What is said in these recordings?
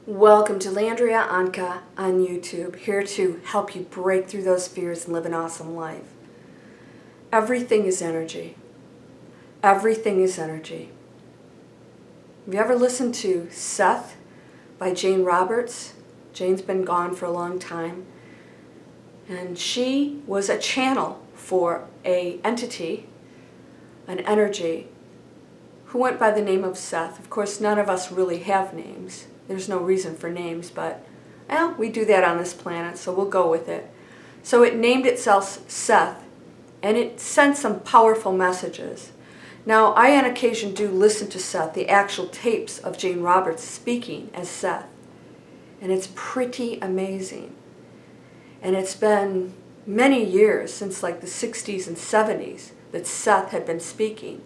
Welcome to Landria Anka on YouTube, here to help you break through those fears and live an awesome life. Everything is energy. Everything is energy. Have you ever listened to Seth by Jane Roberts? Jane's been gone for a long time. And she was a channel for an entity, an energy, who went by the name of Seth. Of course, none of us really have names. There's no reason for names, but we do that on this planet, so we'll go with it. So it named itself Seth, and it sent some powerful messages. Now, I on occasion do listen to Seth, the actual tapes of Jane Roberts speaking as Seth, and it's pretty amazing. And it's been many years, since like the 60s and 70s, that Seth had been speaking.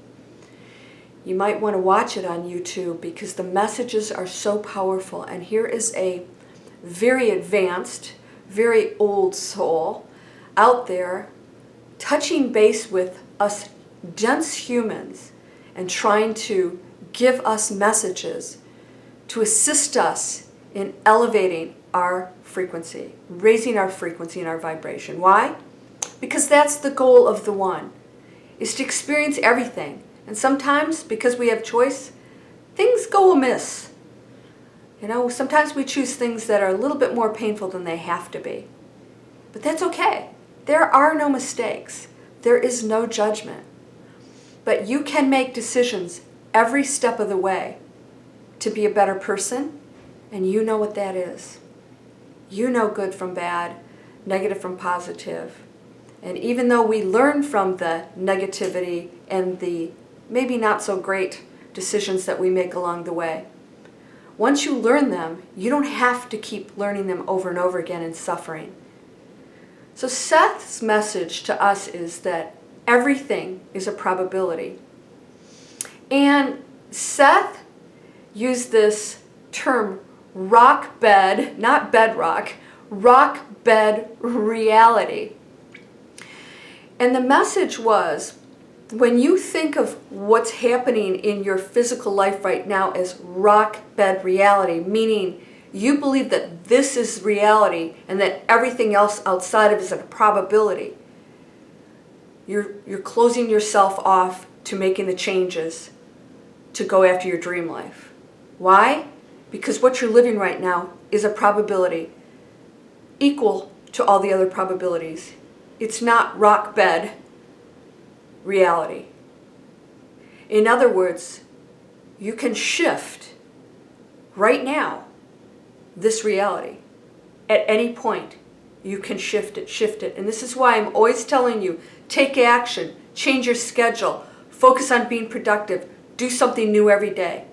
You might want to watch it on YouTube because the messages are so powerful. And here is a very advanced, very old soul out there touching base with us dense humans and trying to give us messages to assist us in elevating our frequency, raising our frequency and our vibration. Why? Because that's the goal of the one, is to experience everything. And sometimes, because we have choice, things go amiss. Sometimes we choose things that are a little bit more painful than they have to be. But that's okay. There are no mistakes. There is no judgment. But you can make decisions every step of the way to be a better person, and you know what that is. You know good from bad, negative from positive. And even though we learn from the negativity and the maybe not so great decisions that we make along the way, once you learn them, you don't have to keep learning them over and over again and suffering. So Seth's message to us is that everything is a probability. And Seth used this term rock bed, not bedrock, rock bed reality. And the message was, when you think of what's happening in your physical life right now as rock bed reality, meaning you believe that this is reality and that everything else outside of it is a probability, you're closing yourself off to making the changes to go after your dream life. Why? Because what you're living right now is a probability equal to all the other probabilities. It's not rock bed reality. In other words, you can shift right now this reality. At any point, you can shift it. And this is why I'm always telling you, take action, change your schedule, focus on being productive, do something new every day.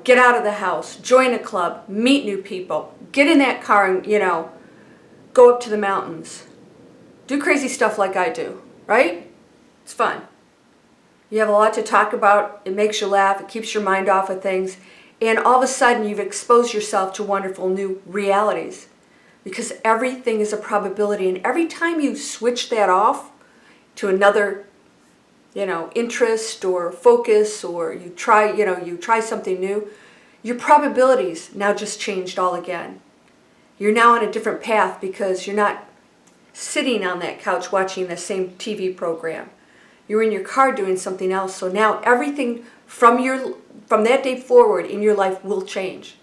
Get out of the house, join a club, meet new people, get in that car and, go up to the mountains. Do crazy stuff like I do, right? It's fun. You have a lot to talk about. It makes you laugh. It keeps your mind off of things. And all of a sudden, you've exposed yourself to wonderful new realities. Because everything is a probability. And every time you switch that off to another, interest or focus, or you try something new, your probabilities now just changed all again. You're now on a different path because you're not sitting on that couch watching the same TV program. You're in your car doing something else. So now everything from that day forward in your life will change,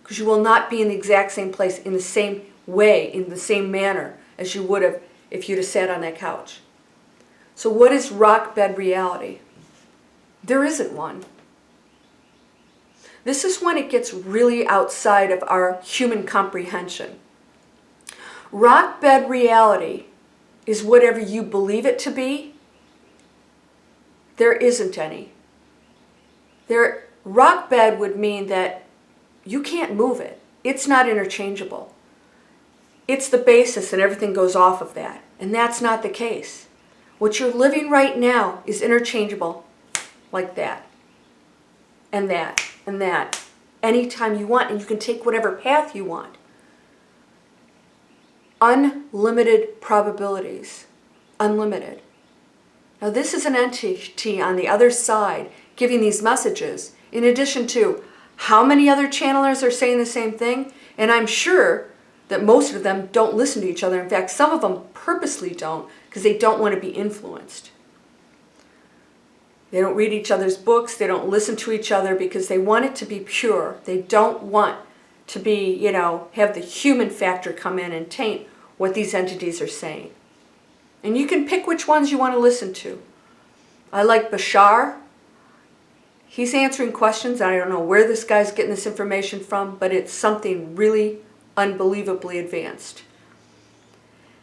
because you will not be in the exact same place in the same way, in the same manner as you would have if you'd have sat on that couch. So what is rock bed reality? There isn't one. This is when it gets really outside of our human comprehension. Rock bed reality is whatever you believe it to be. There isn't any. Rock bed would mean that you can't move it. It's not interchangeable. It's the basis and everything goes off of that. And that's not the case. What you're living right now is interchangeable, like that, and that, and that, anytime you want, and you can take whatever path you want. Unlimited probabilities. Unlimited. Now this is an entity on the other side giving these messages, in addition to How many other channelers are saying the same thing? And I'm sure that most of them don't listen to each other. In fact, some of them purposely don't because they don't want to be influenced. They don't read each other's books. They don't listen to each other because they want it to be pure. They don't want to be, have the human factor come in and taint what these entities are saying. And you can pick which ones you want to listen to. I like Bashar. He's answering questions. I don't know where this guy's getting this information from, but it's something really unbelievably advanced.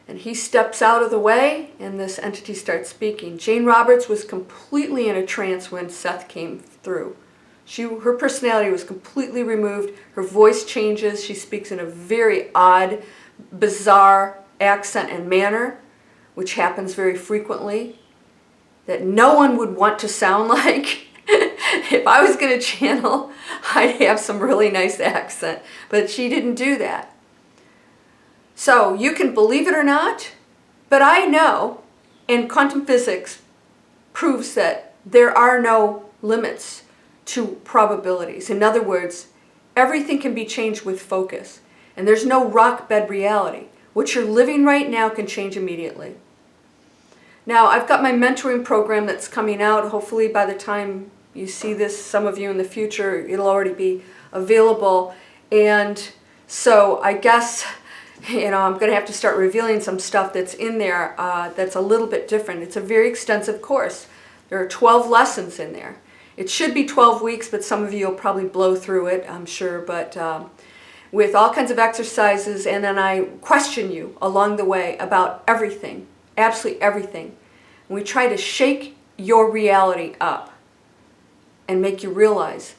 And he steps out of the way, and this entity starts speaking. Jane Roberts was completely in a trance when Seth came through. Her personality was completely removed. Her voice changes. She speaks in a very odd, bizarre accent and manner, which happens very frequently, that no one would want to sound like. If I was going to channel, I'd have some really nice accent, but she didn't do that. So you can believe it or not, but I know, and quantum physics proves that there are no limits to probabilities. In other words, everything can be changed with focus, and there's no rock bed reality. What you're living right now can change immediately. Now, I've got my mentoring program that's coming out. Hopefully by the time you see this, some of you in the future, it'll already be available. And so I guess, I'm going to have to start revealing some stuff that's in there that's a little bit different. It's a very extensive course. There are 12 lessons in there. It should be 12 weeks, but some of you will probably blow through it, I'm sure. But with all kinds of exercises, and then I question you along the way about everything, absolutely everything. And we try to shake your reality up and make you realize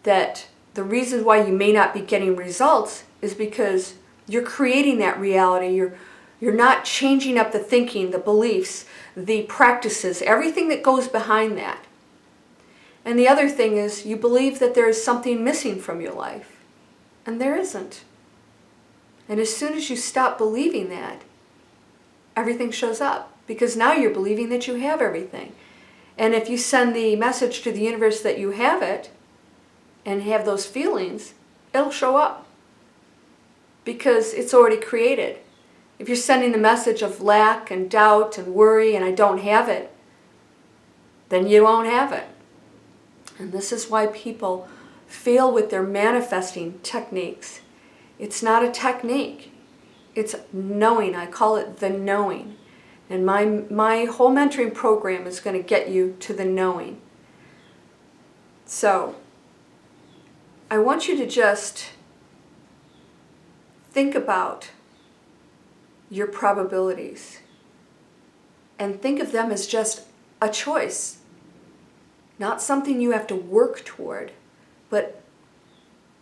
that the reason why you may not be getting results is because you're creating that reality. You're not changing up the thinking, the beliefs, the practices, everything that goes behind that. And the other thing is you believe that there is something missing from your life. And there isn't. And as soon as you stop believing that, everything shows up. Because now you're believing that you have everything. And if you send the message to the universe that you have it, and have those feelings, it'll show up. Because it's already created. If you're sending the message of lack and doubt and worry and I don't have it, then you won't have it. And this is why people fail with their manifesting techniques. It's not a technique. It's knowing. I call it the knowing. And my whole mentoring program is going to get you to the knowing. So, I want you to just think about your probabilities and think of them as just a choice. Not something you have to work toward, but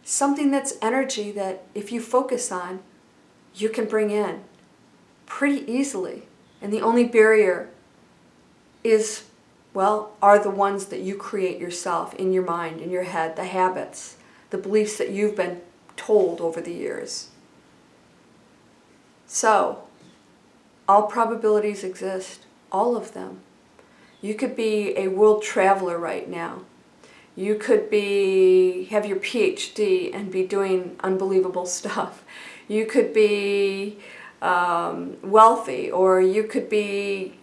something that's energy that if you focus on, you can bring in pretty easily. And the only barrier is, are the ones that you create yourself in your mind, in your head, the habits, the beliefs that you've been told over the years. So, all probabilities exist, all of them. You could be a world traveler right now. You could have your PhD and be doing unbelievable stuff. You could be wealthy, or you could be,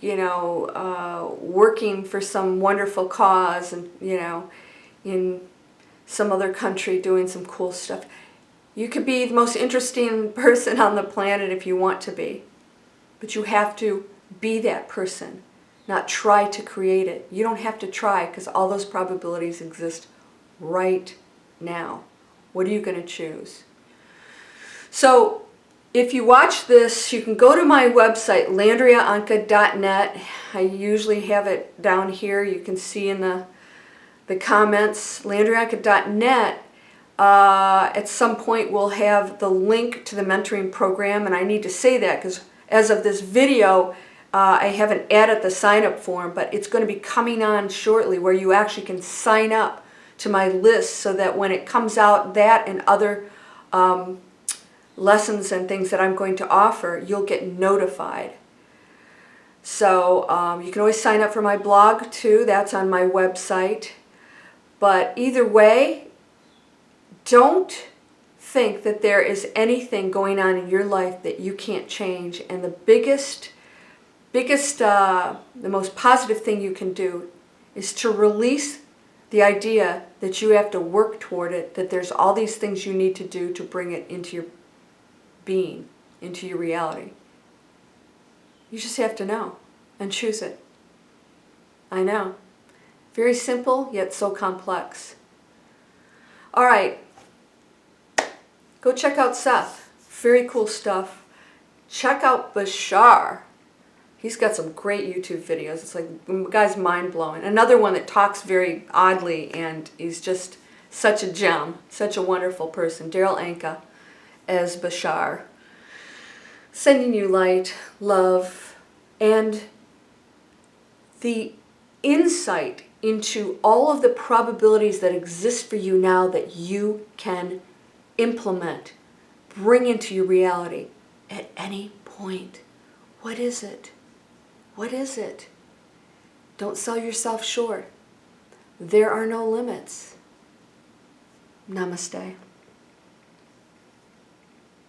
working for some wonderful cause and, in some other country doing some cool stuff. You could be the most interesting person on the planet if you want to be. But you have to be that person, not try to create it. You don't have to try because all those probabilities exist right now. What are you going to choose? So, if you watch this, you can go to my website, landriaanka.net. I usually have it down here. You can see in the comments, landriaanka.net. At some point we'll have the link to the mentoring program, and I need to say that because as of this video, I haven't added the sign-up form, but it's going to be coming on shortly where you actually can sign up to my list so that when it comes out, that and other lessons and things that I'm going to offer, you'll get notified. So you can always sign up for my blog too. That's on my website. But either way, Don't think that there is anything going on in your life that you can't change. And the the most positive thing you can do is to release the idea that you have to work toward it, that there's all these things you need to do to bring it into your being, into your reality. You just have to know and choose it. I know. Very simple, yet so complex. All right. Go check out Seth. Very cool stuff. Check out Bashar. He's got some great YouTube videos. It's like, the guy's mind-blowing. Another one that talks very oddly, and he's just such a gem, such a wonderful person. Daryl Anka as Bashar. Sending you light, love, and the insight into all of the probabilities that exist for you now that you can implement, bring into your reality at any point. What is it? What is it? Don't sell yourself short. There are no limits. Namaste.